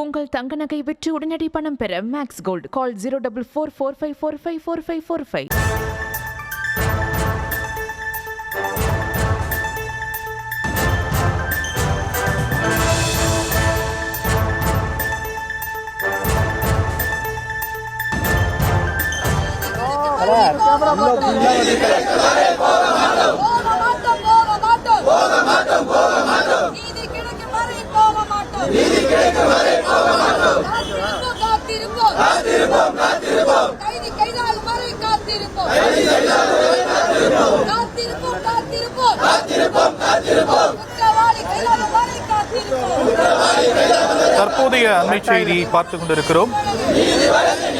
உங்கள் தங்க நகை விற்று உடனடி பணம் பெற மேக்ஸ் கோல்ட் கால் 04445454545. தற்போதைய அண்மை செய்தியை பார்த்துக் கொண்டிருக்கிறோம்.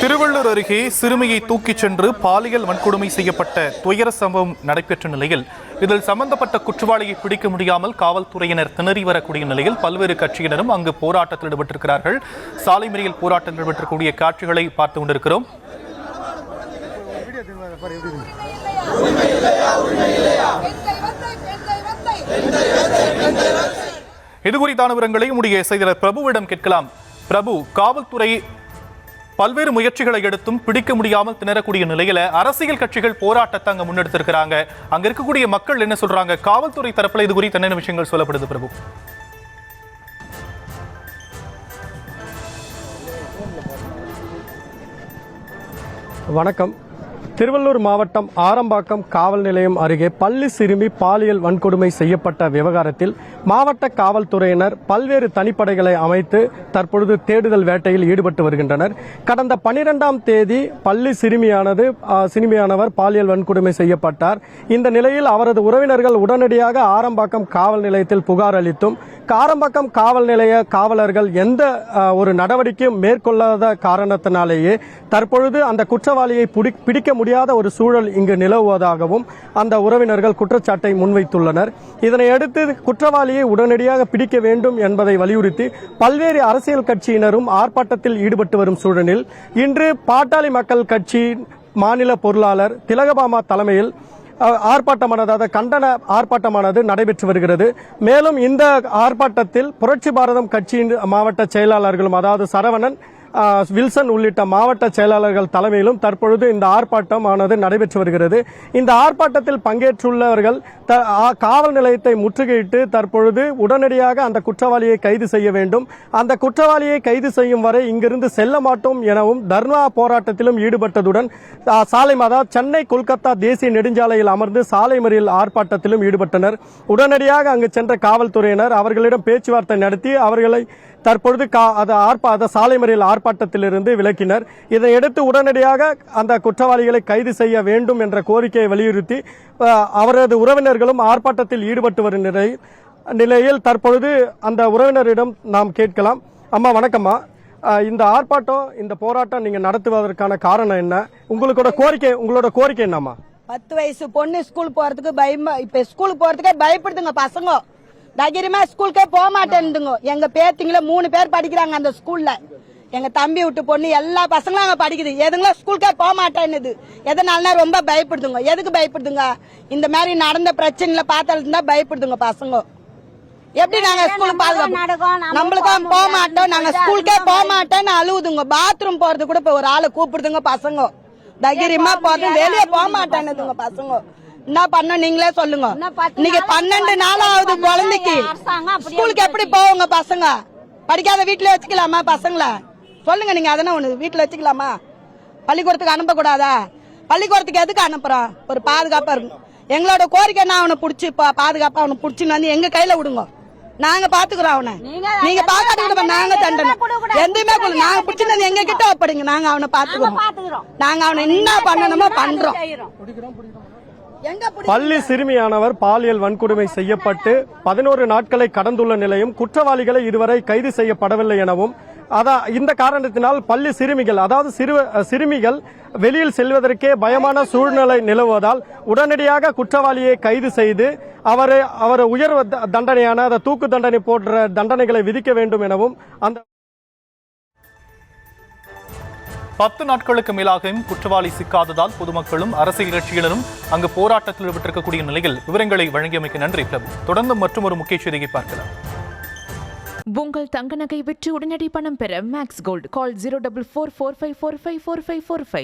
திருவள்ளூர் அருகே சிறுமியை தூக்கிச் சென்று பாலியல் வன்கொடுமை செய்யப்பட்ட துயர சம்பவம் நடைபெற்ற நிலையில் இதில் சம்பந்தப்பட்ட குற்றவாளியை பிடிக்க முடியாமல் காவல்துறையினர் திணறி வரக்கூடிய நிலையில் பல்வேறு கட்சியினரும் அங்கு போராட்டத்தில் ஈடுபட்டிருக்கிறார்கள். சாலை மறியல் போராட்டத்தில் ஈடுபட்டிருக்கக்கூடிய காட்சிகளை பார்த்து கொண்டிருக்கிறோம். இது குறித்தான விவரங்களை உடைய செய்தியாளர் பிரபுவிடம் கேட்கலாம். பிரபு, காவல்துறை பல்வேறு முயற்சிகளை எடுத்தும் பிடிக்க முடியாமல் திணறக்கூடிய நிலையில அரசியல் கட்சிகள் போராட்டத்தை அங்க முன்னெடுத்திருக்கிறாங்க. அங்க இருக்கக்கூடிய மக்கள் என்ன சொல்றாங்க? காவல்துறை தரப்புல இது குறித்து என்னென்ன விஷயங்கள் சொல்லப்படுது பிரபு? வணக்கம். திருவள்ளூர் மாவட்டம் ஆரம்பாக்கம் காவல் நிலையம் அருகே பள்ளி சிறுமி பாலியல் வன்கொடுமை செய்யப்பட்ட விவகாரத்தில் மாவட்ட காவல்துறையினர் பல்வேறு தனிப்படைகளை அமைத்து தற்பொழுது தேடுதல் வேட்டையில் ஈடுபட்டு வருகின்றனர். கடந்த 12ஆம் தேதி பள்ளி சிறுமியானவர் பாலியல் வன்கொடுமை செய்யப்பட்டார். இந்த நிலையில் அவரது உறவினர்கள் உடனடியாக ஆரம்பாக்கம் காவல் நிலையத்தில் புகார் அளித்தும் ஆரம்பாக்கம் காவல் நிலைய காவலர்கள் எந்த ஒரு நடவடிக்கையும் மேற்கொள்ளாத காரணத்தினாலேயே தற்பொழுது அந்த குற்றவாளியை பிடிக்க முடியாத ஒரு சூழல் இங்கு நிலவுவதாகவும் அந்த உறவினர்கள் குற்றச்சாட்டை முன்வைத்துள்ளனர். இதனையடுத்து குற்றவாளியை உடனடியாக பிடிக்க வேண்டும் என்பதை வலியுறுத்தி பல்வேறு அரசியல் கட்சியினரும் ஆர்ப்பாட்டத்தில் ஈடுபட்டு வரும் சூழலில் இன்று பாட்டாளி மக்கள் கட்சி மாநில பொருளாளர் திலகபாமா தலைமையில் ஆர்ப்பாட்டமானது கண்டன ஆர்ப்பாட்டமானது நடைபெற்று வருகிறது. மேலும் இந்த ஆர்ப்பாட்டத்தில் புரட்சி பாரதம் கட்சியின் மாவட்ட செயலாளர்களும் அதாவது சரவணன், வில்சன் உள்ளிட்ட மாவட்ட செயலாளர்கள் தலைமையிலும் தற்பொழுது இந்த ஆர்ப்பாட்டமானது நடைபெற்று வருகிறது. இந்த ஆர்ப்பாட்டத்தில் பங்கேற்றுள்ளவர்கள் காவல் நிலையத்தை முற்றுகையிட்டு தற்பொழுது உடனடியாக அந்த குற்றவாளியை கைது செய்ய வேண்டும், அந்த குற்றவாளியை கைது செய்யும் வரை இங்கிருந்து செல்ல மாட்டோம் எனவும் தர்ணா போராட்டத்திலும் ஈடுபட்டதுடன் சென்னை கொல்கத்தா தேசிய நெடுஞ்சாலையில் அமர்ந்து சாலை மறியல் ஆர்ப்பாட்டத்திலும் ஈடுபட்டனர். உடனடியாக அங்கு சென்ற காவல்துறையினர் அவர்களிடம் பேச்சுவார்த்தை நடத்தி அவர்களை தற்பொழுது சாலை மறியல் ஆர்ப்பாட்டத்திலிருந்து விலக்கினர். இதையடுத்து உடனடியாக அந்த குற்றவாளிகளை கைது செய்ய வேண்டும் என்ற கோரிக்கையை வலியுறுத்தி அவரது உறவினர்களும் ஆர்ப்பாட்டத்தில் ஈடுபட்டு வரும் நிலையில் தற்பொழுது அந்த உறவினரிடம் நாம் கேட்கலாம். அம்மா வணக்கம்மா, இந்த ஆர்ப்பாட்டம் இந்த போராட்டம் நீங்க நடத்துவதற்கான காரணம் என்ன? உங்களோட கோரிக்கை என்னம்மா? 10 வயசு பொண்ணு ஸ்கூல் போறதுக்கு இப்ப ஸ்கூலுக்கு போறதுக்கே பயப்படுதுங்க பசங்க. தைரியமா ஸ்கூலுக்கே போக மாட்டேன்னுங்க. எங்க பேத்திங்கள 3 பேர் படிக்கிறாங்க அந்த ஸ்கூல்ல. எங்க தம்பி விட்டு பொண்ணு எல்லா பசங்களும் அங்க படிக்குது. எதுங்களா ஸ்கூலுக்கே போக மாட்டேன்னுது. எதனாலனா ரொம்ப பயப்படுதுங்க. எதுக்கு பயப்படுதுங்க? இந்த மாதிரி நடந்த பிரச்சனைல பார்த்தா பயப்படுதுங்க பசங்க. எப்படி நாங்க ஸ்கூல் பாதுகாப்பு நம்மளுக்கும் போக மாட்டோம், நாங்க ஸ்கூலுக்கே போக மாட்டோம்னு அழுவுதுங்க. பாத்ரூம் போறது கூட இப்ப ஒரு ஆளு கூப்பிடுதுங்க பசங்க. தைரியமா போறது வெளியே போக மாட்டேன்னுதுங்க பசங்க. என்ன பண்ண நீங்களே சொல்லுங்க. இன்னைக்கு 12 நாளாவது குழந்தைக்கு ஸ்கூலுக்கு எப்படி போவாங்க பசங்க? படிக்காத வீட்டுல வச்சுக்கலாமா பசங்கள? சொல்லுங்க நீங்க. அதனா ஒண்ணு வீட்டுல வச்சுக்கலாமா? பள்ளிக்கூடத்துக்கு அனுப்ப கூடாதா? பள்ளிக்கூடத்துக்கு எதுக்கு அனுப்புறோம்? ஒரு பாதுகாப்பா இருக்கும். எங்களோட கோரிக்கை நான் அவனை புடிச்சு பாதுகாப்பா அவனை புடிச்சுன்னு வந்து எங்க கையில விடுங்க. நாங்க பாத்துக்கிறோம் அவனை. நீங்க பாக்காட்டி நாங்க தண்டனை எதுவுமே நாங்க பிடிச்சிருந்து எங்க கிட்ட ஒப்படைங்க. நாங்க அவனை பாத்துக்கிறோம். நாங்க அவனை என்ன பண்ணணுமோ பண்றோம். பள்ளி சிறுமியானவர் பாலியல் வன்கொடுமை செய்யப்பட்டு 11 நாட்களை கடந்துள்ள நிலையும் குற்றவாளிகளை இதுவரை கைது செய்யப்படவில்லை எனவும் இந்த காரணத்தினால் பள்ளி சிறுமிகள் அதாவது சிறுமிகள் வெளியில் செல்வதற்கே பயமான சூழ்நிலை நிலவுவதால் உடனடியாக குற்றவாளியை கைது செய்து அவரை உயர் தண்டனையான தூக்கு தண்டனை போன்ற தண்டனைகளை விதிக்க வேண்டும் எனவும் 10 நாட்களுக்கு மேலாகவும் குற்றவாளி சிக்காததால் பொதுமக்களும் அரசியல் கட்சியினரும் அங்கு போராட்டத்தில் ஈடுபட்டிருக்கக்கூடிய நிலையில் விவரங்களை வழங்கியமைக்கு நன்றி பிரபு. தொடர்ந்து மற்றும் ஒரு முக்கிய செய்தியை பார்க்கலாம். உங்கள் தங்க நகை விற்று உடனடி பணம் பெற மேக்ஸ் கோல்டு கால் 04445454545.